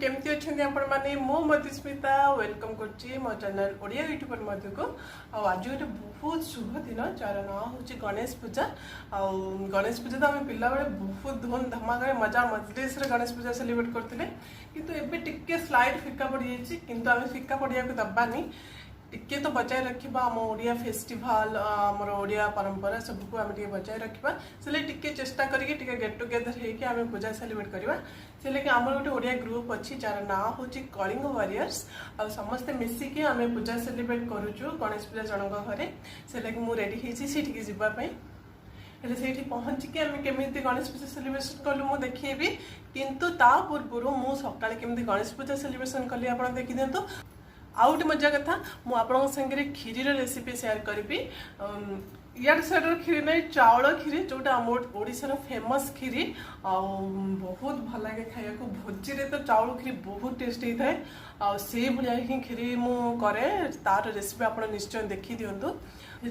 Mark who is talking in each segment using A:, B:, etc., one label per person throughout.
A: केमती अच्छे आपण मैंने मो मधुस्मिता वेलकम कर मो चैनल ओडिया यूट्यूबर मधु को आज गोटे बहुत शुभ दिन जार ना हूँ गणेश पूजा आ गणेश पूजा तो आम पिला बेले बहुत धूम धमाका मजा मजलिस गणेश पूजा सेलिब्रेट करते किंतु एबे टिके स्लाइड फिका पड़ जाइए किंतु आम फिका पड़िया दबानी टिके तो बचाए रखा आम ओडिया फेस्टिवल आमर ओडिया परंपरा सबको आम टे बचाए रखा से टिके चेष्टा करके गेट टुगेदर होकर आम पूजा सेलिब्रेट करवा से लगे आम गोटे ओडिया ग्रुप अच्छी जार ना हूँ कलिंग वॉरियर्स आ समस्ते मिसिकी आम पूजा सेलिब्रेट करुचु गणेश पूजा जनक घरे से लगे मुझे रेडी होठी जावाई हेल्ले से पहुँचिकी आम केमी गणेश पूजा सेलिब्रेशन कलु मुझे देखी किंतु ता पूर्व मुझे सकाଳେ केमी गणेश पूजा सेलिब्रेशन कली आप देखी दिंतु आउ गोटे मजा कथा मुझे सागर खीरी रेसिपी सेयार करी इड साइड खीरी नहीं चाउल खीरी जोटा आम ओडिशार फेमस खीरी बहुत भल लगे खाया भोजी रे तो चाउल खीरी बहुत टेस्ट होता है से भाया ही खीरी मुझे तार रेसिपी आप निश्चय देखी दिंतु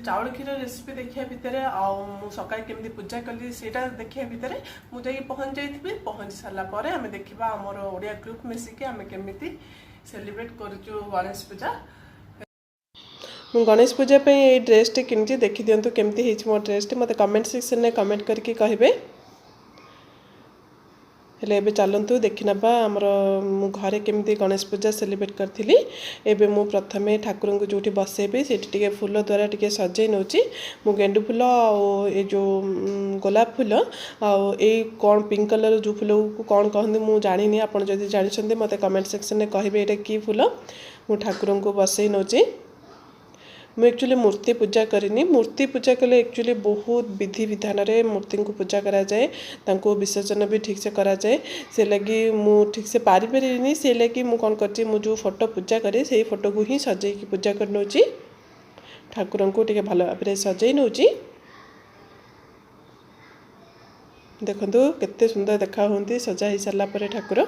A: चाउल खीर रेसिपी देखा भितर सकाଳେ केमी पूजा कली से देखा भितर मुझे पहुँच जाइए पहुँची सारापर आम देखा आमर ओडिया ग्रुप मिसिकी आम केमी सेलिब्रेट करूँ गणेश पूजा गणेश पूजा पे ये ड्रेस टे किनी देखी दिंतु केमती मो ड्रेस टे मत कमेंट सेक्शन में कमेंट करके कहे हेले एबे चलतु देखी ना आमर मु घरे केमती गणेश पूजा सेलिब्रेट करी एबे मु प्रथमे ठाकुर को जो बसेबी से फूल द्वारा टिके सजई नौची मु गेंडू फूल ये जो गोलाप फूल आ कौन पिंक कलर जो फूल को कौन कहते मुझे जानी आपड़ जब जानते मत कमेंट सेक्शन में कहे ये कि फूल मु ठाकुर को बसई नौची मुझे एक्चुअली मूर्ति पूजा करनी मूर्ति पूजा कले एक्चुअली बहुत विधि विधान रे मूर्ति को पूजा करा जाए तांको विसर्जन भी ठीक से करा जाए से लगी मु ठीक से पारि परिनी से लगी मु कौन करची मु जो फोटो पूजा करे से फोटो को ही सजई की पूजा कर नौची ठाकुर को टिके भल भाव सजई नौची देखंतु केते सुंदर देखा होंती सजा ही सारा पर ठाकुर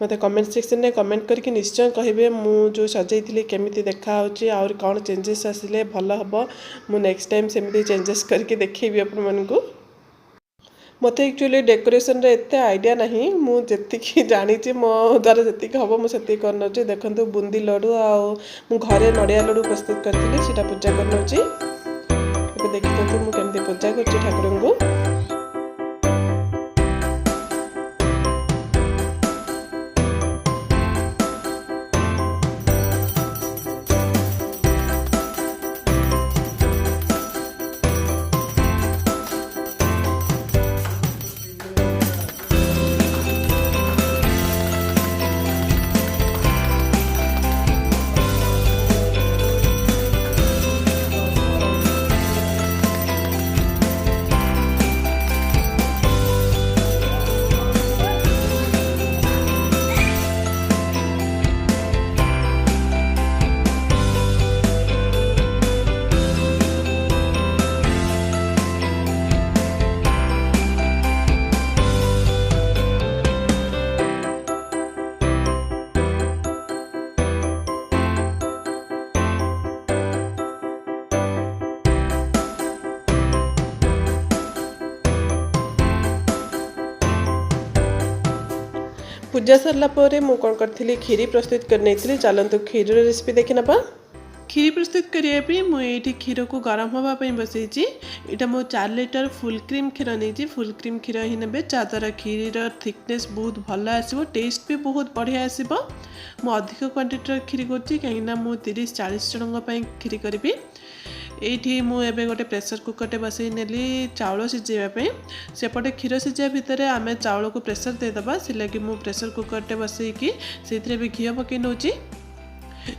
A: मत कमेंट सेक्शन में कमेंट करके निश्चय कहे मु जो सजई केमी देखा और कौन चेंजेस आसिले भल हम मु नेक्स्ट टाइम सेमती चेंजेस करके देखेबी आपण मानकु मत एक्चुअली डेकोरेशन रे एते आइडिया नहीं मुझे जानी मो द्वारा जी हम मुझे करना देखो बुंदी लड्डू आ घरे नड़िया लड्डू प्रस्तुत करी पूजा करना देखी दिखाते मुझे पूजा कर ठाकुर को पूजा सरला मु कौन करी खीरी प्रस्तुत करनी चलतु खीर रेसिपी देखी ना खीरी प्रस्तुत करने मुझे क्षीर को गरम होगापी बसई यहाँ मो 4 लीटर फुल क्रीम क्षीर नहीं फुल क्रीम क्षीर ही ने जहाँद्वारा खीर थिकनेस बहुत भल आसो टेस्ट भी बहुत बढ़िया आसो मु अधिक क्वांटिटी खीरी करूँ 30-40 जनों खीरी करी ये मुझे गोटे प्रेसर कुकर बसई नेली चाउल सिझाई सेपटे क्षीर सिझा भितर आम चाउल को प्रेसर देदेबा से लगी मु प्रेसर कुकर बसईकी से भी घी पकई नौची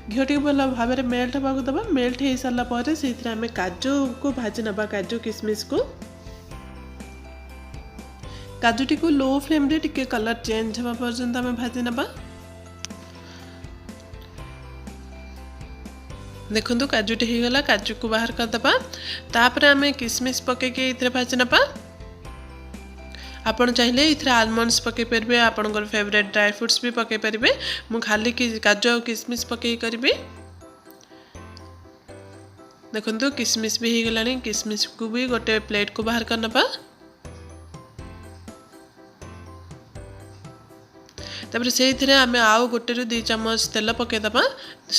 A: घी टे भल भाव में मेल्ट होगा दबा मेल्ट हो सारापर से आम काजू को भाजी नवा काजू किशमिश को काजू टी लो फ्लेम रे टिके कलर चेंज होगा पर्यंत आम भाजी नवा देखो काजू टे होगला काजू को बाहर करदे तापर आम किशमिश पकईके ये भाजी नवा आपड़ चाहिए ये आलमंड्स पकई पारे आपंकर फेवरेट ड्राई फ्रुट्स भी पकई पारे मु खाली काजू और किशमिश पकई करी देखो किशमिश भी हो गला किशमिश को भी गोटे प्लेट को बाहर करनबा तापर से आम आउ गोटे रु 2 चम्मच तेल पकईदबा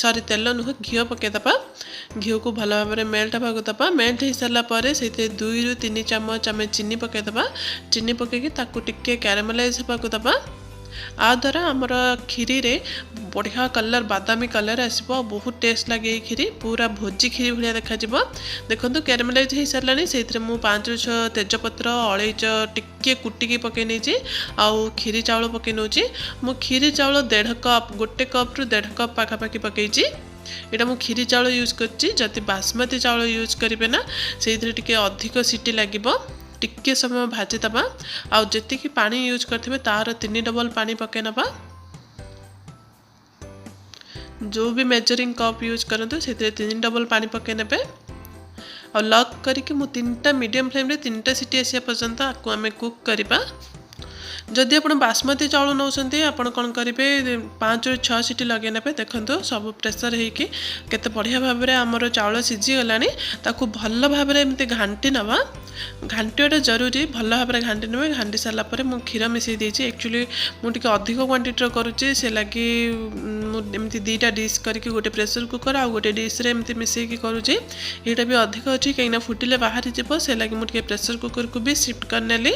A: सॉरी तेल नुह घी पकईदबा घी को भल भाव में मेल्ट भाग दबा मेल्ट हो सारापर से 2 रु 3 चम्मच आम चीनी पकईदबा चीनी पकईकी टिके कैरामेलाइज होगा दबा आ द्वारा आमर खीरी रे बढ़िया कलर बादामी कलर आसो बहुत टेस्ट लगे खीरी पूरा भोजी खीरी भाया देखा देखो कैरामेलाइज हो सारे से 5 रु 6 तेजपत्र अलैच टिके कुटिकी पकई नहीं आउ खीरी चाउल पकई नौ मु खीरी चाउल 1.5 कप गोटे कप रु 1.5 कप पाखापाखि पकई यहाँ मु खीरी चाउल यूज कर बासमती चाउल यूज करेंगे ना से अधिक सीटी लगे टिके समय भाजीदबा आउ जी पानी यूज करते तार 3 डबल पानी पकई नबा जो भी मेजरिंग कप यूज करते से 3 डबल पानी पकई ने और लॉक करके मु 3टा मीडियम फ्लेम रे 3टा सीटी आसा पर्यंत आपको आम कुक करवा जदि आप बासमती चाउल नौ आपड़ कौन करेंगे 5 रु 6 सीटी लगे ने देखो सब प्रेसर होके केते बढ़िया भाव में आमर चाउल सीझी गलानी ताकू भल भाव में घांटी नवा घांटियाटा जरूरी भल भाव में घांटी ने घांटी सारापर मु क्षीर मिसई देछि एक्चुअली मुझे अधिक क्वांटिटी करुच्ची से लगी एमती 2टा डिश करके गोटे प्रेसर कुकर आ गोटे डिश रे एमती मिसईकी करुच्ची यहाँ भी अधिक अच्छी कहीं फुटिले बाहरी जीव से लगी मुझे प्रेसर कुकर को भी शिफ्ट करनेली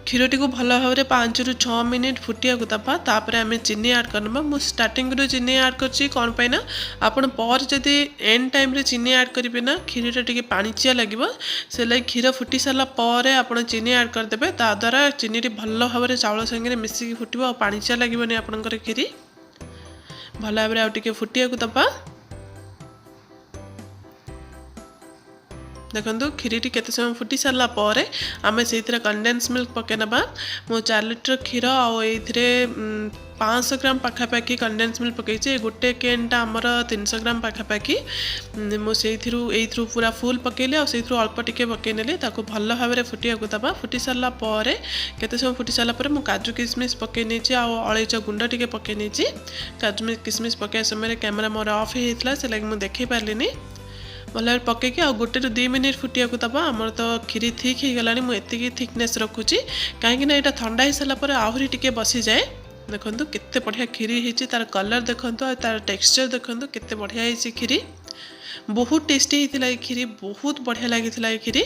A: क्षीरटी को भल भाव में 5 रु 6 मिनिट फुटिया दबा तापर आम चीनी ऐड करना मुझे स्टार्टिंग रू चीनी ऐड कर कौन पाई ना आपन पर जदि एंड टाइम रे चीनी ऐड करेंगे ना क्षीरटा टिके पाणिचिया लगे से लगे क्षीर फुटी सारा पर आप चीनी ऐड करदे द्वारा चीनी भल भाव में चाउल संगे मिसिकी फुटब आ पाणिचिया लगे आपंकर क्षीरी भल भाव में आउ फुटिया दबा देखो क्षीरी केते समय फुटी सारा पर आम से कंडेन्स मिल्क पकई नबा मो 4 लिटर क्षीर आउे 500 ग्राम पाखापाखि कंडेन्स मिल्क पकई गोटे केनटा आमर 300 ग्राम पाखापाखि मुझे पूरा फुल पकईली आउ अल्प टिके पकई नेली भल भाव में फुटिया दबा फुटी सारा पर केते समय फुटी सारा पर काजू किशमिश पकई नहीं अलैच गुंड टिके पकई नहीं काजू किशमिश पकई समय कैमेरा मोर ऑफ होता से लगे मुझे देखी पार्ली भल पकईकी आ गोटे रु 2 मिनिट फुटिया दबा आमर तो क्षीरी थिक हो गलानी मुझे थिकनेस रखुची कहीं यहाँ ठंडा हो सारापर आहरी टिके बसी जाए देखो केते बढ़िया क्षीरी होती तार कलर देखो तार टेक्सचर देखो केते बढ़िया होती क्षीरी बहुत टेस्टी होता क्षीरी बहुत बढ़िया लगी क्षीरी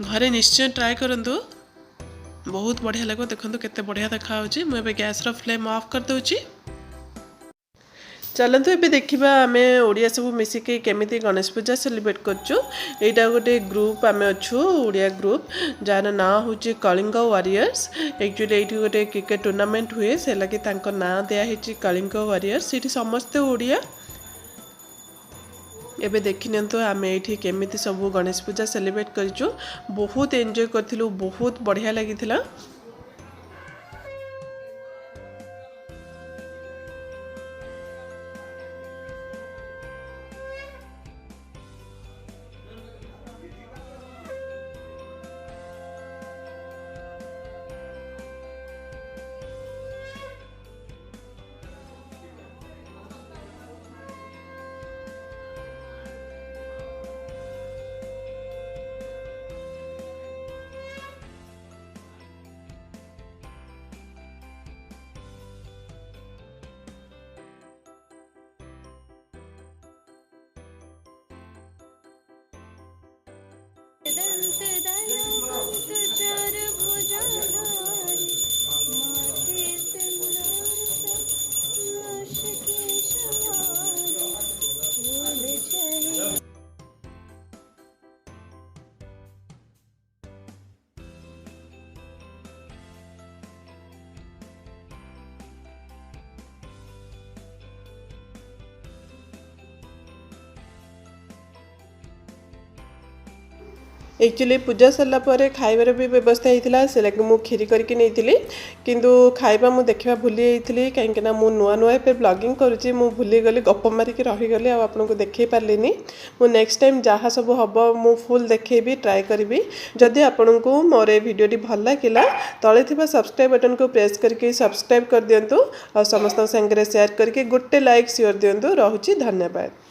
A: घरे निश्चय ट्राए करूँ बहुत बढ़िया लगे देखो केते बढ़िया देखा मुझे गैस रो फ्लेम ऑफ कर दूची चलतु ये देखा आम ओडिया सब मिसिकी केमिति गणेश पूजा सेलिब्रेट करछु एटा गोटे ग्रुप आम अच्छु ओडिया ग्रुप जार ना हूँ कलिंग वारियर्स एक्चुअली ये गोटे क्रिकेट टूर्नामेंट हुए से लगे ना दिखाई कलिंग वारियर्स ये समस्ते ओडिया एबे देखि नियंतु आम ये केमिति सब गणेश पूजा सेलिब्रेट करछु बहुत एंजॉय करथिलु बहुत बढ़िया लगिथिला एक्चुअली पूजा सरला खाइबार भी व्यवस्था होता से लगे मुझे खीरी करके नहीं किंतु खाइबा मु देखा भूली जाइली कहीं मु नुआ नुआ पे ब्लॉगिंग करुँची मु भूली गली गप मारिकी रहीगली आपको देखे पार्लिनी मु नेक्स्ट टाइम जहाँ सब हम मु फुल देखेबी ट्राए करी जदि आपण को मोर ये वीडियोटी भल लगा तले थी सब्सक्राइब बटन को प्रेस करके सब्सक्राइब कर दिंतु और समस्त संगे शेयर करके गोटे लाइक शेयर दिंतु। रहुची धन्यवाद।